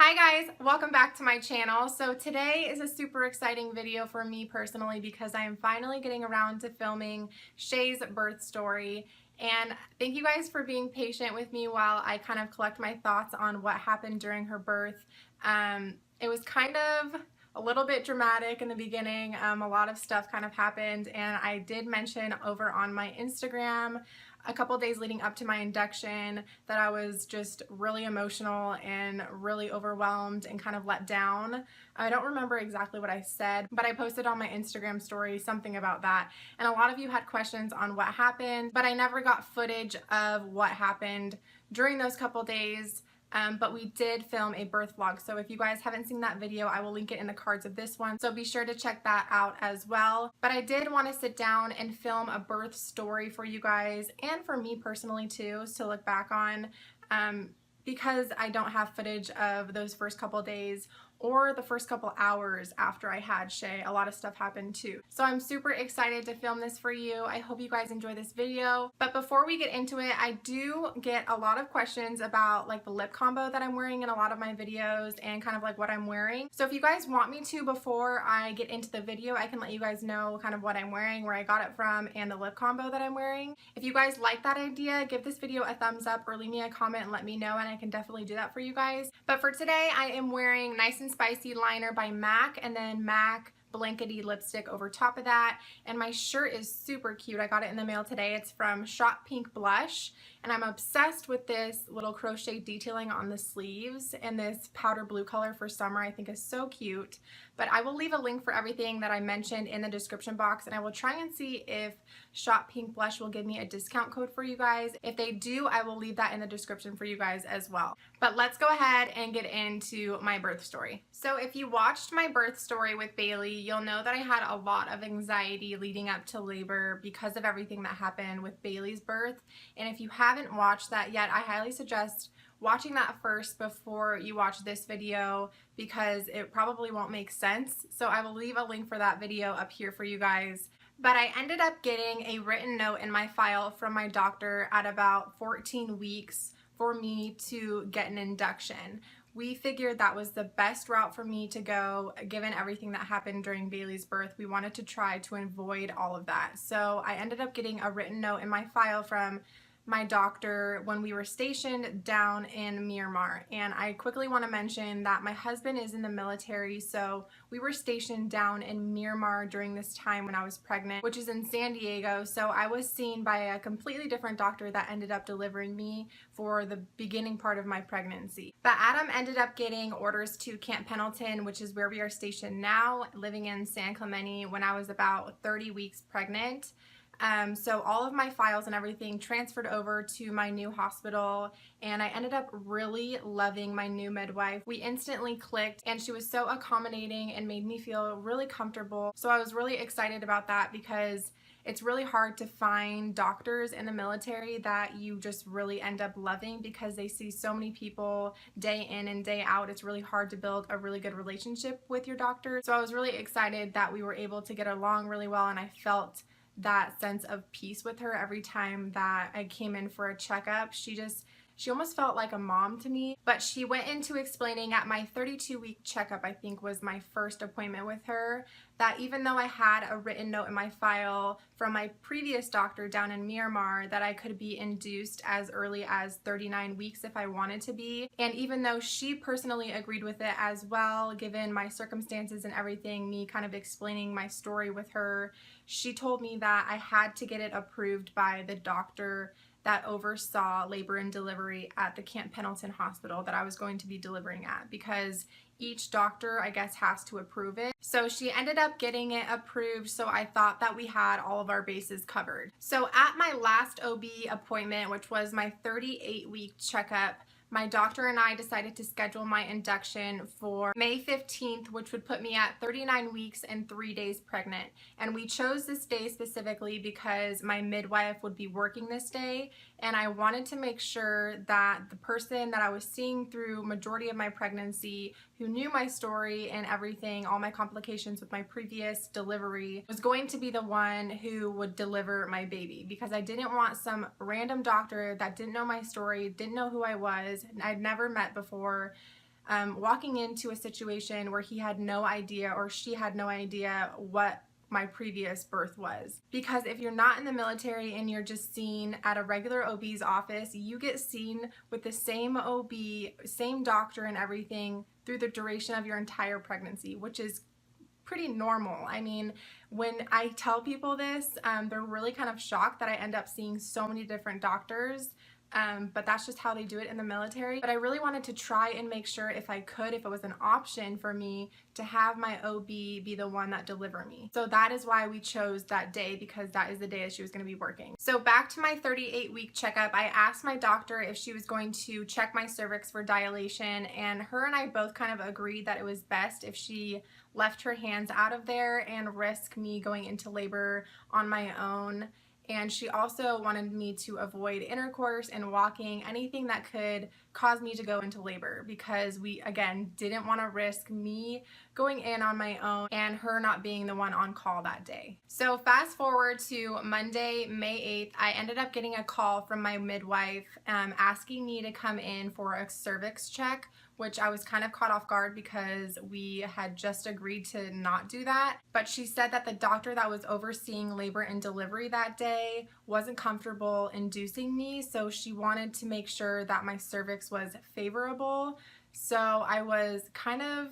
Hi guys, welcome back to my channel. So today is a super exciting video for me personally because I am finally getting around to filming Shay's birth story. And thank you guys for being patient with me while I kind of collect my thoughts on what happened during her birth. It was kind of a little bit dramatic in the beginning. A lot of stuff kind of happened, and I did mention over on my Instagram a couple days leading up to my induction that I was just really emotional and really overwhelmed and kind of let down. I don't remember exactly what I said, but I posted on my Instagram story something about that, and a lot of you had questions on what happened, but I never got footage of what happened during those couple days. But we did film a birth vlog, so if you guys haven't seen that video, I will link it in the cards of this one, so be sure to check that out as well. But I did want to sit down and film a birth story for you guys and for me personally too to look back on, because I don't have footage of those first couple days or the first couple hours after I had Shay. A lot of stuff happened too. So I'm super excited to film this for you. I hope you guys enjoy this video. But before we get into it, I do get a lot of questions about like the lip combo that I'm wearing in a lot of my videos and kind of like what I'm wearing. So if you guys want me to, before I get into the video, I can let you guys know kind of what I'm wearing, where I got it from, and the lip combo that I'm wearing. If you guys like that idea, give this video a thumbs up or leave me a comment and let me know, and I can definitely do that for you guys. But for today, I am wearing Nice and Spicy liner by MAC, and then MAC blankety lipstick over top of that. And my shirt is super cute. I got it in the mail today. It's from Shot Pink Blush, and I'm obsessed with this little crochet detailing on the sleeves, and this powder blue color for summer I think is so cute. But I will leave a link for everything that I mentioned in the description box, and I will try and see if Shot Pink Blush will give me a discount code for you guys. If they do, I will leave that in the description for you guys as well. But let's go ahead and get into my birth story. So if you watched my birth story with Baylee, you'll know that I had a lot of anxiety leading up to labor because of everything that happened with Baylee's birth. And if you haven't watched that yet, I highly suggest watching that first before you watch this video, because it probably won't make sense. So I will leave a link for that video up here for you guys. But I ended up getting a written note in my file from my doctor at about 14 weeks for me to get an induction. We figured that was the best route for me to go given everything that happened during Baylee's birth. We wanted to try to avoid all of that. So I ended up getting a written note in my file from my doctor when we were stationed down in Myanmar. And I quickly want to mention that my husband is in the military, so we were stationed down in Myanmar during this time when I was pregnant, which is in San Diego. So I was seen by a completely different doctor that ended up delivering me for the beginning part of my pregnancy. But Adam ended up getting orders to Camp Pendleton, which is where we are stationed now, living in San Clemente, when I was about 30 weeks pregnant. So all of my files and everything transferred over to my new hospital, and I ended up really loving my new midwife. We instantly clicked, and she was so accommodating and made me feel really comfortable. So I was really excited about that, because it's really hard to find doctors in the military that you just really end up loving, because they see so many people day in and day out. It's really hard to build a really good relationship with your doctor. So I was really excited that we were able to get along really well, and I felt that sense of peace with her every time that I came in for a checkup. She almost felt like a mom to me. But she went into explaining at my 32-week checkup, I think was my first appointment with her, that even though I had a written note in my file from my previous doctor down in Myanmar that I could be induced as early as 39 weeks if I wanted to be. And even though she personally agreed with it as well, given my circumstances and everything, me kind of explaining my story with her, she told me that I had to get it approved by the doctor that oversaw labor and delivery at the Camp Pendleton hospital that I was going to be delivering at, because each doctor, I guess, has to approve it. So she ended up getting it approved, so I thought that we had all of our bases covered. So at my last OB appointment, which was my 38-week checkup, my doctor and I decided to schedule my induction for May 15th, which would put me at 39 weeks and 3 days pregnant. And we chose this day specifically because my midwife would be working this day, and I wanted to make sure that the person that I was seeing through majority of my pregnancy, who knew my story and everything, all my complications with my previous delivery, was going to be the one who would deliver my baby, because I didn't want some random doctor that didn't know my story, didn't know who I was, I'd never met before, walking into a situation where he had no idea or she had no idea what my previous birth was. Because if you're not in the military and you're just seen at a regular OB's office, you get seen with the same OB, same doctor and everything through the duration of your entire pregnancy, which is pretty normal. I mean, when I tell people this, they're really kind of shocked that I end up seeing so many different doctors. But that's just how they do it in the military. But I really wanted to try and make sure if I could, if it was an option for me to have my OB be the one that delivered me. So that is why we chose that day, because that is the day that she was going to be working. So back to my 38-week checkup, I asked my doctor if she was going to check my cervix for dilation, and her and I both kind of agreed that it was best if she left her hands out of there and risk me going into labor on my own. And she also wanted me to avoid intercourse and walking, anything that could cause me to go into labor, because we, again, didn't want to risk me going in on my own and her not being the one on call that day. So fast forward to Monday, May 8th, I ended up getting a call from my midwife asking me to come in for a cervix check, which I was kind of caught off guard because we had just agreed to not do that. But she said that the doctor that was overseeing labor and delivery that day wasn't comfortable inducing me, so she wanted to make sure that my cervix was favorable. So I was kind of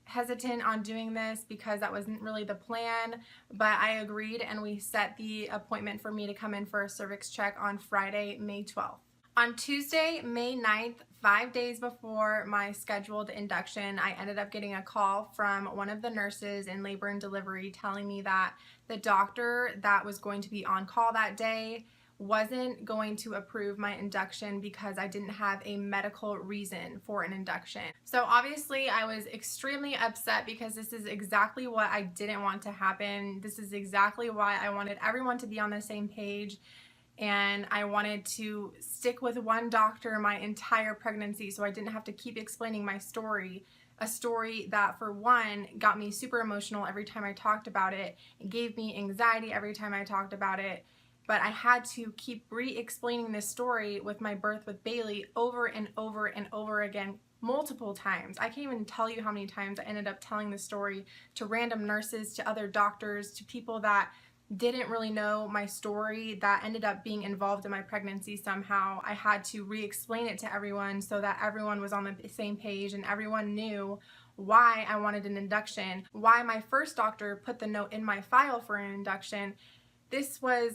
hesitant on doing this because that wasn't really the plan, but I agreed and we set the appointment for me to come in for a cervix check on Friday, May 12th. On Tuesday, May 9th, 5 days before my scheduled induction, I ended up getting a call from one of the nurses in labor and delivery telling me that the doctor that was going to be on call that day wasn't going to approve my induction because I didn't have a medical reason for an induction. So obviously I was extremely upset because this is exactly what I didn't want to happen. This is exactly why I wanted everyone to be on the same page. And I wanted to stick with one doctor my entire pregnancy so I didn't have to keep explaining my story. A story that, for one, got me super emotional every time I talked about it. It gave me anxiety every time I talked about it. But I had to keep re-explaining this story with my birth with Baylee over and over and over again, multiple times. I can't even tell you how many times I ended up telling the story to random nurses, to other doctors, to people that didn't really know my story that ended up being involved in my pregnancy somehow. I had to re-explain it to everyone so that everyone was on the same page and everyone knew why I wanted an induction, why my first doctor put the note in my file for an induction. This was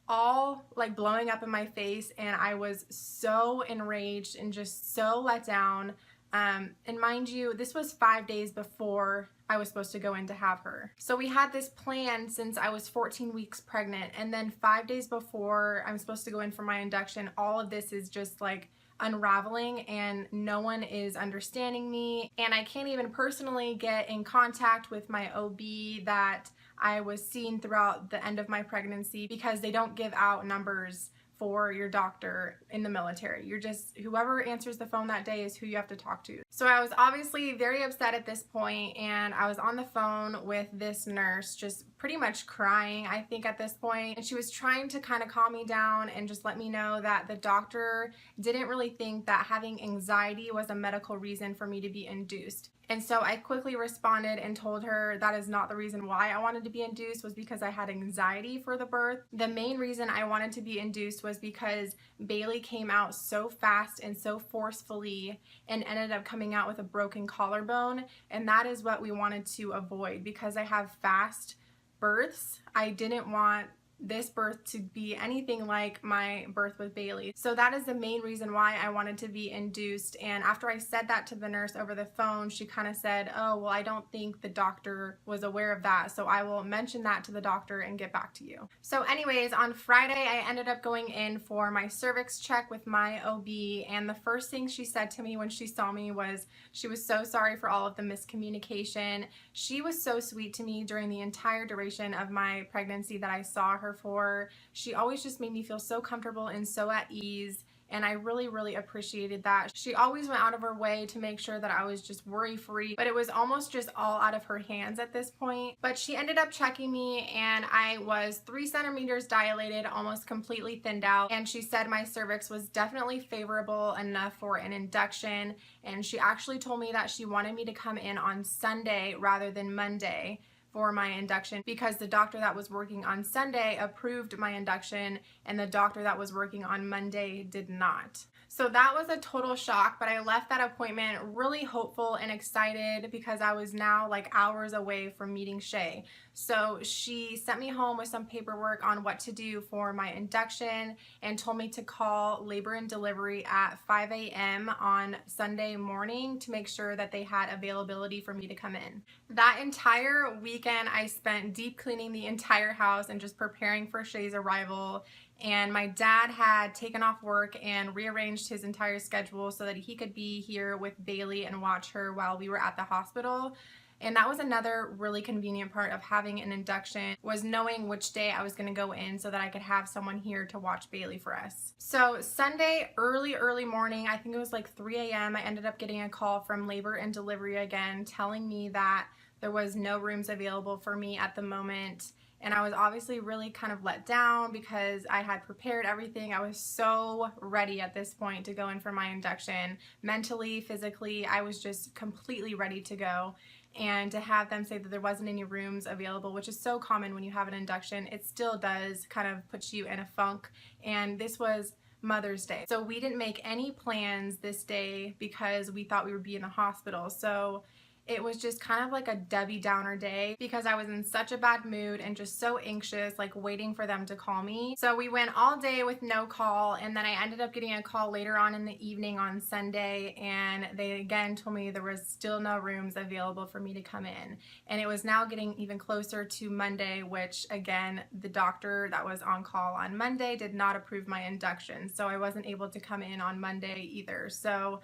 all like blowing up in my face and I was so enraged and just so let down. And mind you, this was 5 days before I was supposed to go in to have her. So we had this plan since I was 14 weeks pregnant, and then 5 days before I'm supposed to go in for my induction, all of this is just like unraveling and no one is understanding me, and I can't even personally get in contact with my OB that I was seeing throughout the end of my pregnancy because they don't give out numbers for your doctor in the military. You're just, whoever answers the phone that day is who you have to talk to. So I was obviously very upset at this point, and I was on the phone with this nurse just pretty much crying, I think, at this point. And she was trying to kind of calm me down and just let me know that the doctor didn't really think that having anxiety was a medical reason for me to be induced. And so I quickly responded and told her that is not the reason why I wanted to be induced, was because I had anxiety for the birth. The main reason I wanted to be induced was because Baylee came out so fast and so forcefully and ended up coming out with a broken collarbone, and that is what we wanted to avoid. Because I have fast births, I didn't want this birth to be anything like my birth with Baylee. So that is the main reason why I wanted to be induced. And after I said that to the nurse over the phone, she kind of said, oh, well, I don't think the doctor was aware of that, so I will mention that to the doctor and get back to you. So anyways, on Friday, I ended up going in for my cervix check with my OB, and the first thing she said to me when she saw me was she was so sorry for all of the miscommunication. She was so sweet to me during the entire duration of my pregnancy that I saw her for. She always just made me feel so comfortable and so at ease, and I really appreciated that. She always went out of her way to make sure that I was just worry-free, but it was almost just all out of her hands at this point. But she ended up checking me, and I was 3 centimeters dilated, almost completely thinned out, and she said my cervix was definitely favorable enough for an induction, and she actually told me that she wanted me to come in on Sunday rather than Monday for my induction, because the doctor that was working on Sunday approved my induction and the doctor that was working on Monday did not. So that was a total shock, but I left that appointment really hopeful and excited because I was now like hours away from meeting Shay. So she sent me home with some paperwork on what to do for my induction and told me to call labor and delivery at 5 a.m. on Sunday morning to make sure that they had availability for me to come in. That entire weekend I spent deep cleaning the entire house and just preparing for Shay's arrival. And my dad had taken off work and rearranged his entire schedule so that he could be here with Baylee and watch her while we were at the hospital. And that was another really convenient part of having an induction, was knowing which day I was going to go in so that I could have someone here to watch Baylee for us. So Sunday, early morning, I think it was like 3 a.m., I ended up getting a call from labor and delivery again telling me that there was no rooms available for me at the moment. And I was obviously really kind of let down because I had prepared everything. I was so ready at this point to go in for my induction. Mentally, physically, I was just completely ready to go. And to have them say that there wasn't any rooms available, which is so common when you have an induction, it still does kind of put you in a funk. And this was Mother's Day. So we didn't make any plans this day because we thought we would be in the hospital. So it was just kind of like a Debbie Downer day because I was in such a bad mood and just so anxious, like waiting for them to call me. So we went all day with no call, and then I ended up getting a call later on in the evening on Sunday, and they again told me there was still no rooms available for me to come in. And it was now getting even closer to Monday, which again, the doctor that was on call on Monday did not approve my induction. So I wasn't able to come in on Monday either. So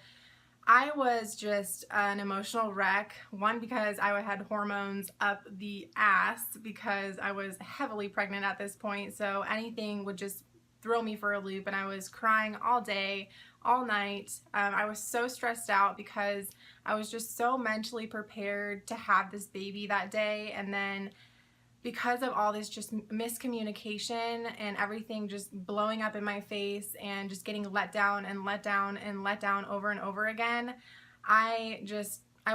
I was just an emotional wreck, one because I had hormones up the ass because I was heavily pregnant at this point, so anything would just throw me for a loop, and I was crying all day, all night. I was so stressed out because I was just so mentally prepared to have this baby that day, and then because of all this just miscommunication and everything just blowing up in my face and just getting let down and let down and let down over and over again, I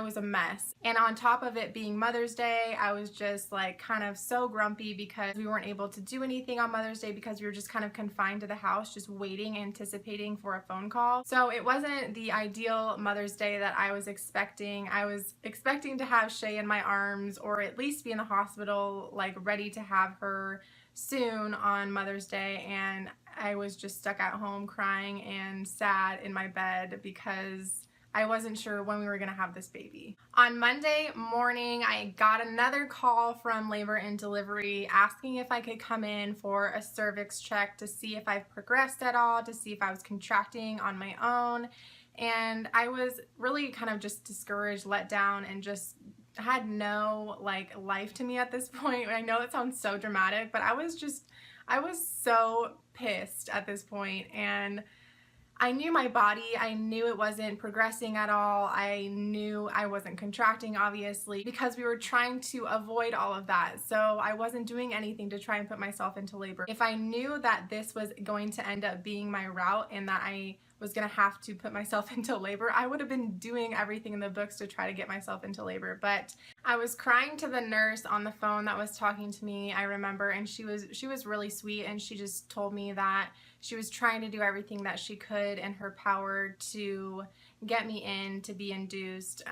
was a mess. And on top of it being Mother's Day, I was just like kind of so grumpy because we weren't able to do anything on Mother's Day because we were just kind of confined to the house, just waiting, anticipating for a phone call. So it wasn't the ideal Mother's Day that I was expecting. I was expecting to have Shay in my arms or at least be in the hospital, like ready to have her soon on Mother's Day, and I was just stuck at home crying and sad in my bed because I wasn't sure when we were gonna have this baby. On Monday morning, I got another call from labor and delivery asking if I could come in for a cervix check to see if I've progressed at all, to see if I was contracting on my own. And I was really kind of just discouraged, let down, and just had no like life to me at this point. I know that sounds so dramatic, but I was so pissed at this point, and I knew my body. I knew it wasn't progressing at all. I knew I wasn't contracting, obviously, because we were trying to avoid all of that. So I wasn't doing anything to try and put myself into labor. If I knew that this was going to end up being my route and that I was going to have to put myself into labor, I would have been doing everything in the books to try to get myself into labor. But I was crying to the nurse on the phone that was talking to me, I remember, and she was really sweet, and she just told me that she was trying to do everything that she could in her power to get me in to be induced,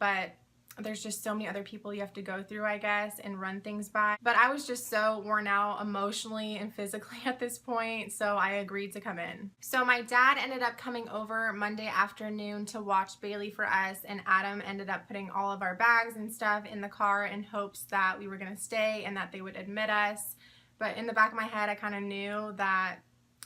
but there's just so many other people you have to go through, I guess, and run things by. But I was just so worn out emotionally and physically at this point, so I agreed to come in. So my dad ended up coming over Monday afternoon to watch Baylee for us, and Adam ended up putting all of our bags and stuff in the car in hopes that we were gonna stay and that they would admit us. But in the back of my head, I kind of knew that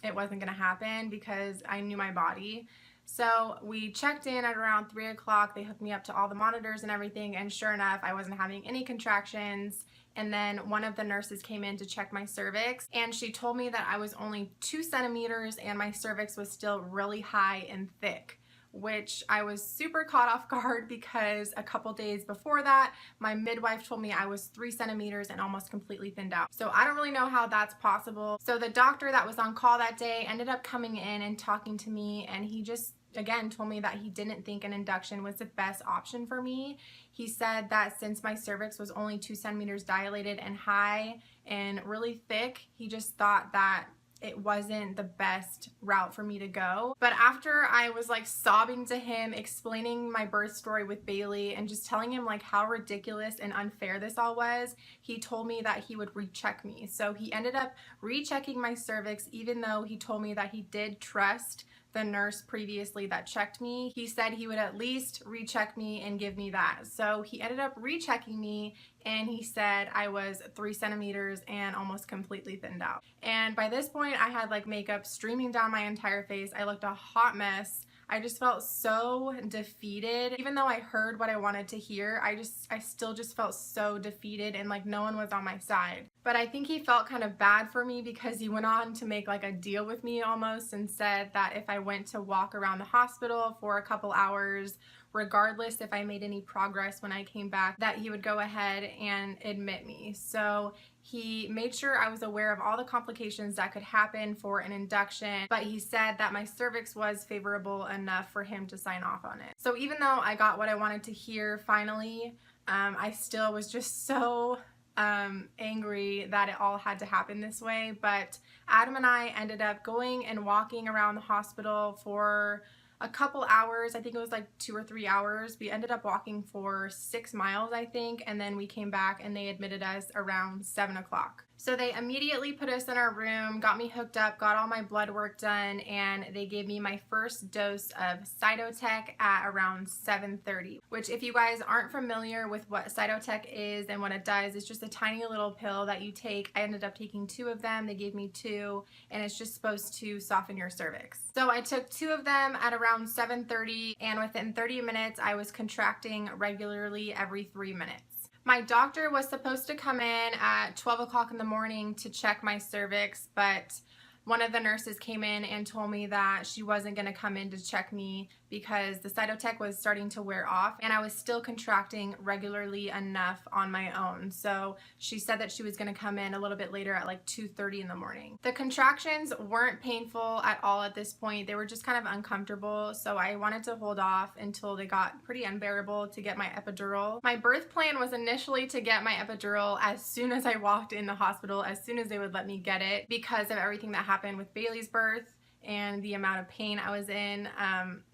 it wasn't gonna happen because I knew my body. So we checked in at around 3 o'clock. They hooked me up to all the monitors and everything, and sure enough, I wasn't having any contractions. And then one of the nurses came in to check my cervix, and she told me that I was only 2 centimeters and my cervix was still really high and thick, which I was super caught off guard because a couple days before that, my midwife told me I was 3 centimeters and almost completely thinned out. So I don't really know how that's possible. So the doctor that was on call that day ended up coming in and talking to me, and he just again told me that he didn't think an induction was the best option for me. He said that since my cervix was only 2 centimeters dilated and high and really thick, he just thought that it wasn't the best route for me to go. But after I was like sobbing to him, explaining my birth story with Baylee and just telling him like how ridiculous and unfair this all was, he told me that he would recheck me. So he ended up rechecking my cervix, even though he told me that he did trust the nurse previously that checked me. He said he would at least recheck me and give me that. So he ended up rechecking me, and he said I was 3 centimeters and almost completely thinned out. And by this point, I had like makeup streaming down my entire face. I looked a hot mess. I just felt so defeated. Even though I heard what I wanted to hear, I still just felt so defeated and like no one was on my side. But I think he felt kind of bad for me because he went on to make like a deal with me almost and said that if I went to walk around the hospital for a couple hours, regardless if I made any progress when I came back, that he would go ahead and admit me. So he made sure I was aware of all the complications that could happen for an induction, but he said that my cervix was favorable enough for him to sign off on it. So even though I got what I wanted to hear finally, I still was just so angry that it all had to happen this way. But Adam and I ended up going and walking around the hospital for a couple hours. I think it was like 2 or 3 hours. We ended up walking for 6 miles, I think, and then we came back and they admitted us around 7 o'clock. So they immediately put us in our room, got me hooked up, got all my blood work done, and they gave me my first dose of Cytotec at around 7:30, which if you guys aren't familiar with what Cytotec is and what it does, it's just a tiny little pill that you take. I ended up taking 2 of them. They gave me 2, and it's just supposed to soften your cervix. So I took 2 of them at around 7:30, and within 30 minutes, I was contracting regularly every 3 minutes. My doctor was supposed to come in at 12 o'clock in the morning to check my cervix, but one of the nurses came in and told me that she wasn't going to come in to check me because the Cytotec was starting to wear off and I was still contracting regularly enough on my own. So she said that she was going to come in a little bit later at like 2:30 in the morning. The contractions weren't painful at all at this point. They were just kind of uncomfortable. So I wanted to hold off until they got pretty unbearable to get my epidural. My birth plan was initially to get my epidural as soon as I walked in the hospital, as soon as they would let me get it, because of everything that happened with Baylee's birth and the amount of pain I was in.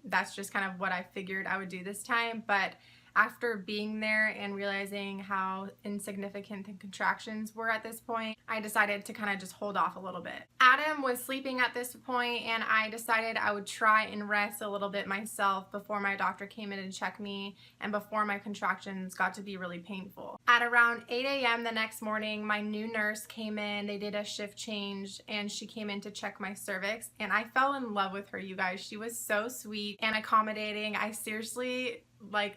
That's just kind of what I figured I would do this time. But after being there and realizing how insignificant the contractions were at this point, I decided to kind of just hold off a little bit. Adam was sleeping at this point, and I decided I would try and rest a little bit myself before my doctor came in and checked me and before my contractions got to be really painful. At around 8 a.m. the next morning, my new nurse came in. They did a shift change and she came in to check my cervix, and I fell in love with her, you guys. She was so sweet and accommodating. I seriously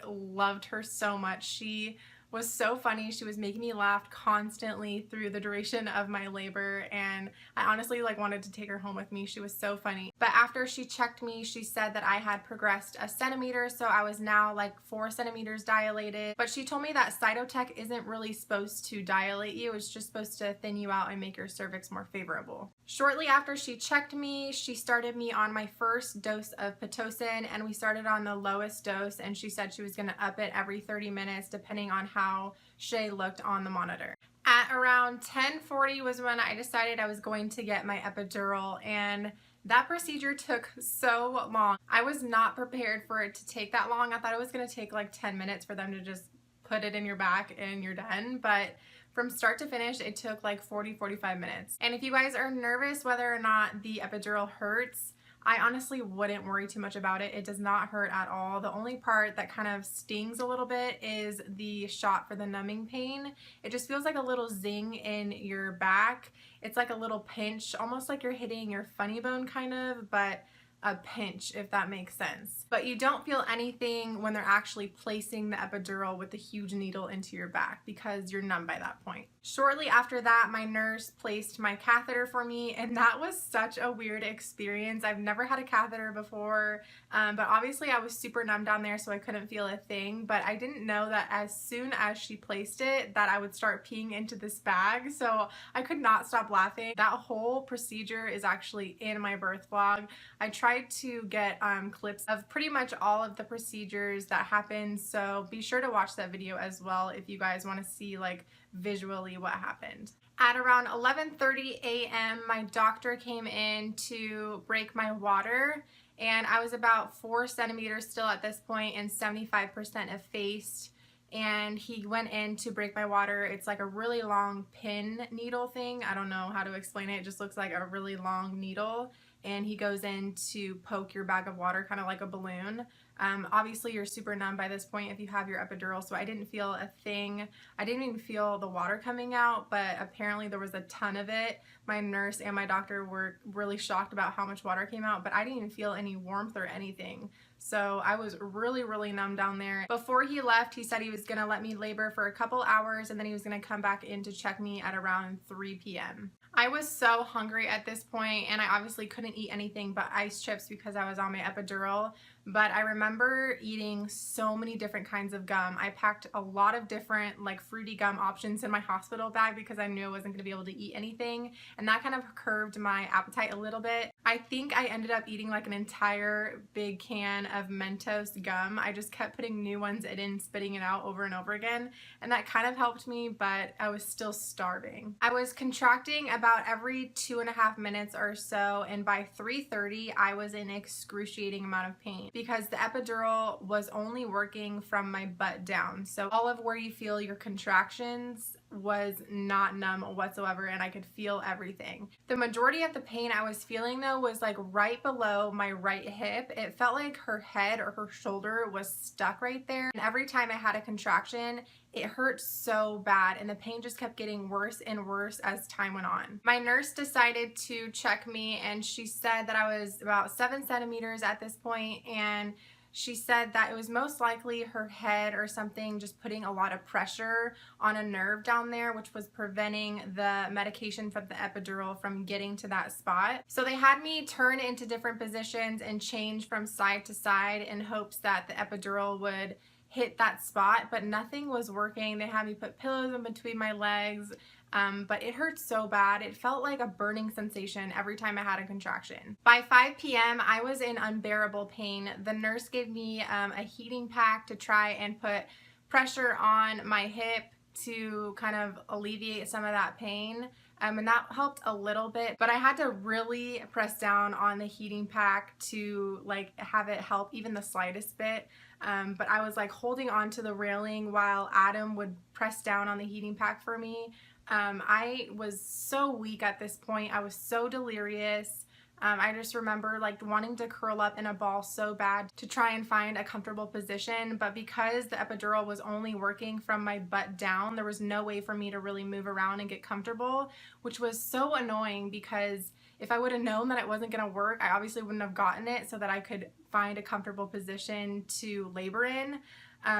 loved her so much. She was so funny. She was making me laugh constantly through the duration of my labor, and I honestly wanted to take her home with me. She was so funny. But after she checked me, she said that I had progressed a centimeter, so I was now 4 centimeters dilated. But she told me that Cytotec isn't really supposed to dilate you. It's just supposed to thin you out and make your cervix more favorable. Shortly after she checked me, she started me on my first dose of Pitocin, and we started on the lowest dose, and she said she was going to up it every 30 minutes depending on how Shay looked on the monitor. At around 10:40 was when I decided I was going to get my epidural, and that procedure took so long. I was not prepared for it to take that long. I thought it was going to take 10 minutes for them to just put it in your back and you're done, but from start to finish, it took 40-45 minutes. And if you guys are nervous whether or not the epidural hurts, I honestly wouldn't worry too much about it. It does not hurt at all. The only part that kind of stings a little bit is the shot for the numbing pain. It just feels like a little zing in your back. It's like a little pinch, almost like you're hitting your funny bone kind of, but a pinch, if that makes sense. But you don't feel anything when they're actually placing the epidural with the huge needle into your back because you're numb by that point. Shortly after that, my nurse placed my catheter for me, and that was such a weird experience. I've never had a catheter before, but obviously I was super numb down there, so I couldn't feel a thing. But I didn't know that as soon as she placed it, that I would start peeing into this bag, so I could not stop laughing. That whole procedure is actually in my birth vlog. I tried to get clips of pretty much all of the procedures that happened, so be sure to watch that video as well if you guys want to see like visually what happened. At around 11:30 a.m. my doctor came in to break my water, and I was about 4 centimeters still at this point and 75% effaced. And he went in to break my water. It's like a really long pin needle thing. I don't know how to explain it. It just looks like a really long needle. And he goes in to poke your bag of water, kind of like a balloon. Obviously, you're super numb by this point if you have your epidural, so I didn't feel a thing. I didn't even feel the water coming out, but apparently there was a ton of it. My nurse and my doctor were really shocked about how much water came out, but I didn't even feel any warmth or anything. So I was really, really numb down there. Before he left, he said he was gonna let me labor for a couple hours and then he was gonna come back in to check me at around 3 p.m. I was so hungry at this point, and I obviously couldn't eat anything but ice chips because I was on my epidural, but I remember eating so many different kinds of gum. I packed a lot of different like fruity gum options in my hospital bag because I knew I wasn't going to be able to eat anything, and that kind of curbed my appetite a little bit. I think I ended up eating like an entire big can of Mentos gum. I just kept putting new ones in and spitting it out over and over again, and that kind of helped me, but I was still starving. I was contracting about every 2.5 minutes or so, and by 3:30 I was in excruciating amount of pain because the epidural was only working from my butt down. So all of where you feel your contractions was not numb whatsoever, and I could feel everything. The majority of the pain I was feeling though was like right below my right hip. It felt like her head or her shoulder was stuck right there, and every time I had a contraction it hurt so bad, and the pain just kept getting worse and worse as time went on. My nurse decided to check me, and she said that I was about 7 centimeters at this point, and she said that it was most likely her head or something just putting a lot of pressure on a nerve down there, which was preventing the medication from the epidural from getting to that spot. So they had me turn into different positions and change from side to side in hopes that the epidural would hit that spot, but nothing was working. They had me put pillows in between my legs, but it hurt so bad. It felt like a burning sensation every time I had a contraction. By 5 p.m. I was in unbearable pain. The nurse gave me a heating pack to try and put pressure on my hip to kind of alleviate some of that pain. And that helped a little bit, but I had to really press down on the heating pack to like have it help even the slightest bit. But I was like holding on to the railing while Adam would press down on the heating pack for me. I was so weak at this point. I was so delirious. I just remember like wanting to curl up in a ball so bad to try and find a comfortable position, but because the epidural was only working from my butt down, there was no way for me to really move around and get comfortable, which was so annoying because if I would have known that it wasn't going to work, I obviously wouldn't have gotten it so that I could find a comfortable position to labor in.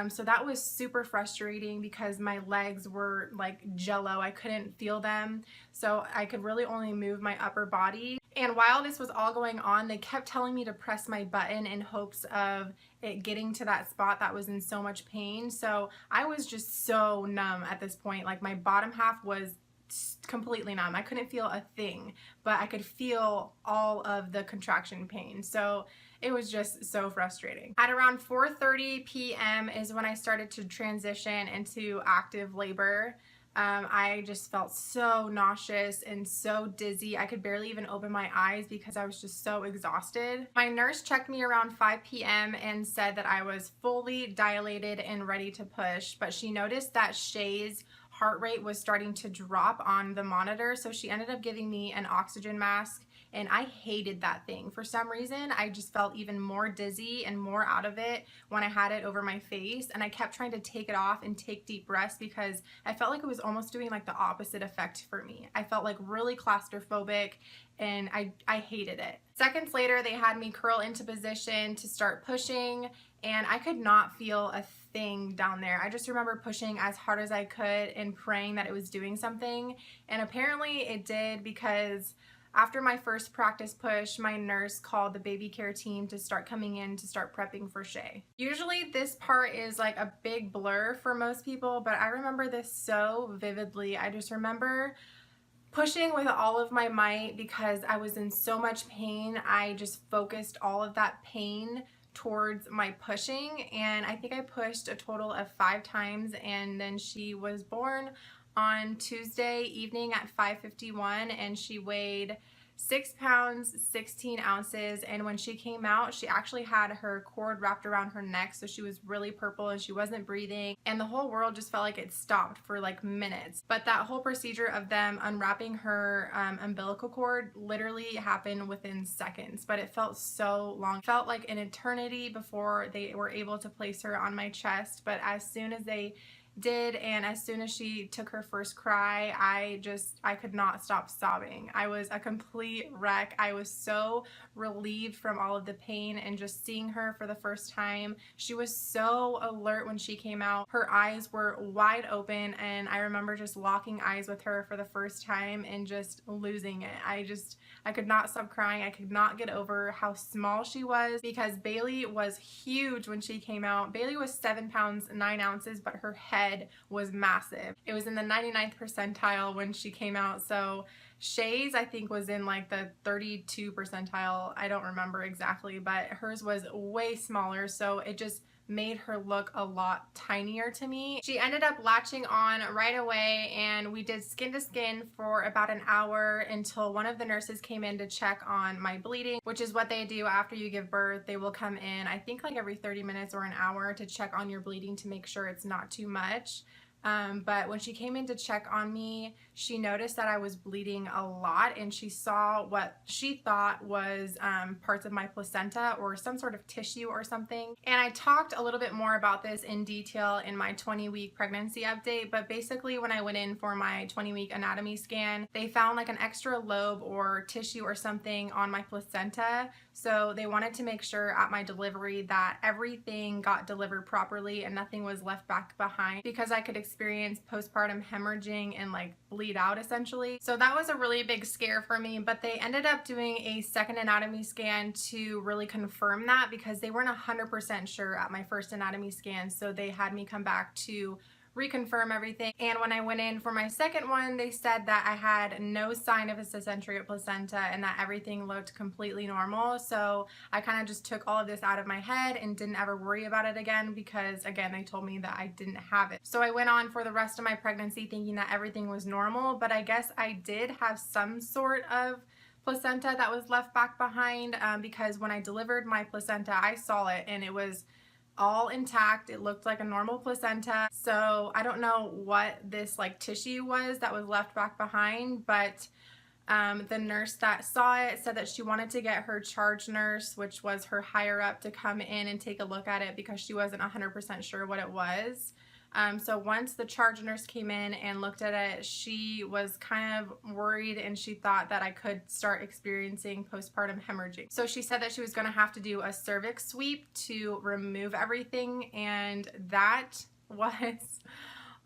So that was super frustrating because my legs were like jello. I couldn't feel them, so I could really only move my upper body. And while this was all going on, they kept telling me to press my button in hopes of it getting to that spot that was in so much pain. So I was just so numb at this point. Like my bottom half was completely numb. I couldn't feel a thing, but I could feel all of the contraction pain. So it was just so frustrating. At around 4:30 p.m. is when I started to transition into active labor. I just felt so nauseous and so dizzy. I could barely even open my eyes because I was just so exhausted. My nurse checked me around 5 p.m. and said that I was fully dilated and ready to push, but she noticed that Shay's heart rate was starting to drop on the monitor, so she ended up giving me an oxygen mask and I hated that thing. For some reason, I just felt even more dizzy and more out of it when I had it over my face, and I kept trying to take it off and take deep breaths because I felt like it was almost doing like the opposite effect for me. I felt like really claustrophobic, and I hated it. Seconds later, they had me curl into position to start pushing, and I could not feel a thing down there. I just remember pushing as hard as I could and praying that it was doing something, and apparently it did, because after my first practice push, my nurse called the baby care team to start coming in to start prepping for Shay. Usually this part is like a big blur for most people, but I remember this so vividly. I just remember pushing with all of my might because I was in so much pain. I just focused all of that pain towards my pushing, and I think I pushed a total of 5 times, and then she was born on Tuesday evening at 5:51, and she weighed 6 pounds 16 ounces, and when she came out, she actually had her cord wrapped around her neck, so she was really purple and she wasn't breathing, and the whole world just felt like it stopped for like minutes. But that whole procedure of them unwrapping her umbilical cord literally happened within seconds, but it felt so long. It felt like an eternity before they were able to place her on my chest, but as soon as they did, and as soon as she took her first cry, I could not stop sobbing. I was a complete wreck. I was so relieved from all of the pain, and just seeing her for the first time, she was so alert when she came out. Her eyes were wide open, and I remember just locking eyes with her for the first time and just losing it. I could not stop crying. I could not get over how small she was, because Baylee was huge when she came out. Baylee was 7 pounds 9 ounces, but her head was massive. It was in the 99th percentile when she came out. So SHAYS, I think, was in like the 32 percentile. I don't remember exactly, but hers was way smaller, so it just made her look a lot tinier to me. She ended up latching on right away, and we did skin to skin for about an hour until one of the nurses came in to check on my bleeding, which is what they do after you give birth. They will come in, I think, like every 30 minutes or an hour to check on your bleeding to make sure it's not too much. But when she came in to check on me, she noticed that I was bleeding a lot, and she saw what she thought was parts of my placenta or some sort of tissue or something. And I talked a little bit more about this in detail in my 20-week pregnancy update, but basically when I went in for my 20-week anatomy scan, they found like an extra lobe or tissue or something on my placenta. So they wanted to make sure at my delivery that everything got delivered properly and nothing was left back behind, because I could experience postpartum hemorrhaging and like bleed out essentially. So that was a really big scare for me, but they ended up doing a second anatomy scan to really confirm that, because they weren't 100% sure at my first anatomy scan. So they had me come back to reconfirm everything. And when I went in for my second one, they said that I had no sign of a centenarian placenta and that everything looked completely normal. So I kind of just took all of this out of my head and didn't ever worry about it again, because again, they told me that I didn't have it. So I went on for the rest of my pregnancy thinking that everything was normal, but I guess I did have some sort of placenta that was left back behind, because when I delivered my placenta, I saw it and it was all intact. It looked like a normal placenta. So I don't know what this like tissue was that was left back behind, but the nurse that saw it said that she wanted to get her charge nurse, which was her higher up, to come in and take a look at it because she wasn't 100% sure what it was. So once the charge nurse came in and looked at it, she was kind of worried, and she thought that I could start experiencing postpartum hemorrhaging. So she said that she was going to have to do a cervix sweep to remove everything, and that was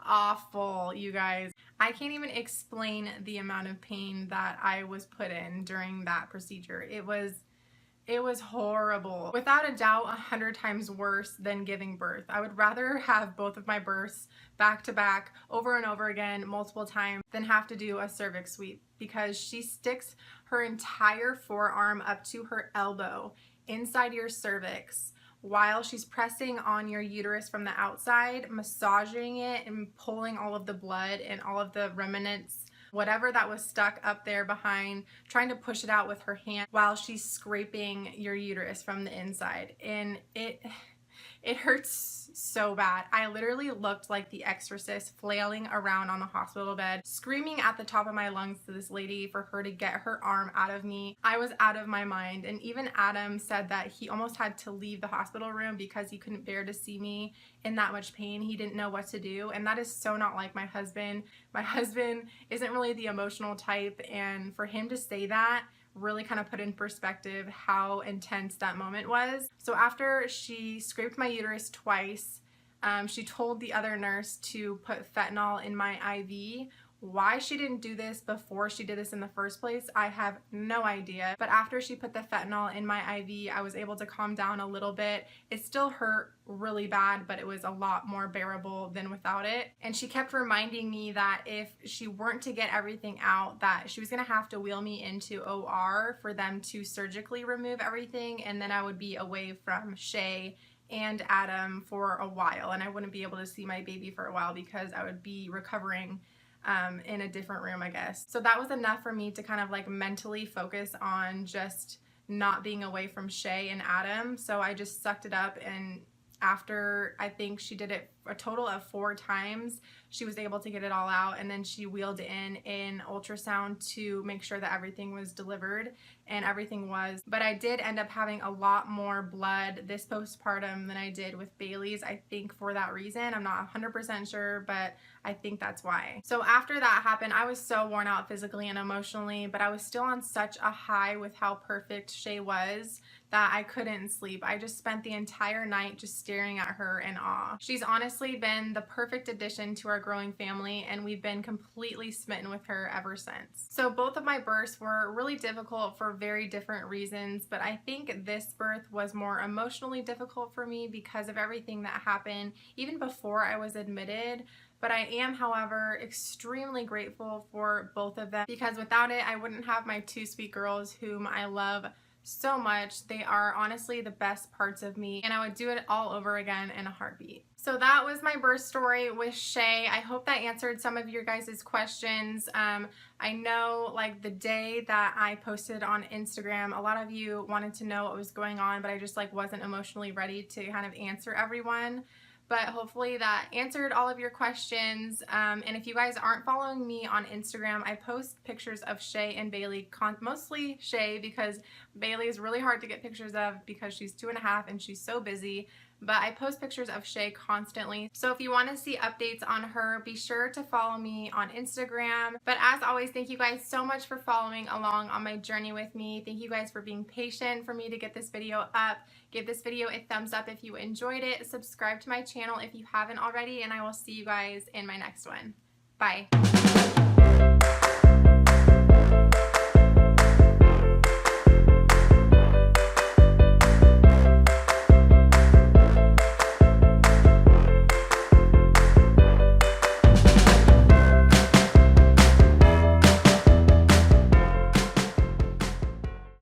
awful, you guys. I can't even explain the amount of pain that I was put in during that procedure. It was horrible. Without a doubt, 100 times worse than giving birth. I would rather have both of my births back to back over and over again multiple times than have to do a cervix sweep, because she sticks her entire forearm up to her elbow inside your cervix while she's pressing on your uterus from the outside, massaging it and pulling all of the blood and all of the remnants, whatever that was stuck up there behind, trying to push it out with her hand while she's scraping your uterus from the inside. And it It hurts so bad. I literally looked like the exorcist, flailing around on the hospital bed, screaming at the top of my lungs to this lady for her to get her arm out of me. I was out of my mind, and even Adam said that he almost had to leave the hospital room because he couldn't bear to see me in that much pain. He didn't know what to do, and that is so not like my husband. My husband isn't really the emotional type, and for him to say that really kind of put in perspective how intense that moment was. So after she scraped my uterus twice, she told the other nurse to put fentanyl in my IV. Why she didn't do this before she did this in the first place, I have no idea. But after she put the fentanyl in my IV, I was able to calm down a little bit. It still hurt really bad, but it was a lot more bearable than without it. And she kept reminding me that if she weren't to get everything out, that she was gonna have to wheel me into OR for them to surgically remove everything, and then I would be away from Shay and Adam for a while, and I wouldn't be able to see my baby for a while because I would be recovering in a different room, I guess. So that was enough for me to kind of like mentally focus on just not being away from Shay and Adam. So I just sucked it up, and after I think she did it a total of 4 times, she was able to get it all out, and then she wheeled in ultrasound to make sure that everything was delivered, and everything was. But I did end up having a lot more blood this postpartum than I did with Baylee's, I think for that reason. I'm not 100% sure, but I think that's why. So after that happened, I was so worn out physically and emotionally, but I was still on such a high with how perfect Shay was that I couldn't sleep. I just spent the entire night just staring at her in awe. She's honestly been the perfect addition to our growing family, and we've been completely smitten with her ever since. So both of my births were really difficult for very different reasons, but I think this birth was more emotionally difficult for me because of everything that happened even before I was admitted. But I am, however, extremely grateful for both of them, because without it, I wouldn't have my 2 sweet girls whom I love so much. They are honestly the best parts of me, and I would do it all over again in a heartbeat. So that was my birth story with Shay. I hope that answered some of your guys' questions. I know like the day that I posted on Instagram, a lot of you wanted to know what was going on, but I just like wasn't emotionally ready to kind of answer everyone. But hopefully that answered all of your questions. And if you guys aren't following me on Instagram, I post pictures of Shay and Baylee, mostly Shay, because Baylee is really hard to get pictures of because she's 2.5 and she's so busy. But I post pictures of Shay constantly. So if you want to see updates on her, be sure to follow me on Instagram. But as always, thank you guys so much for following along on my journey with me. Thank you guys for being patient for me to get this video up. Give this video a thumbs up if you enjoyed it. Subscribe to my channel if you haven't already, and I will see you guys in my next one. Bye.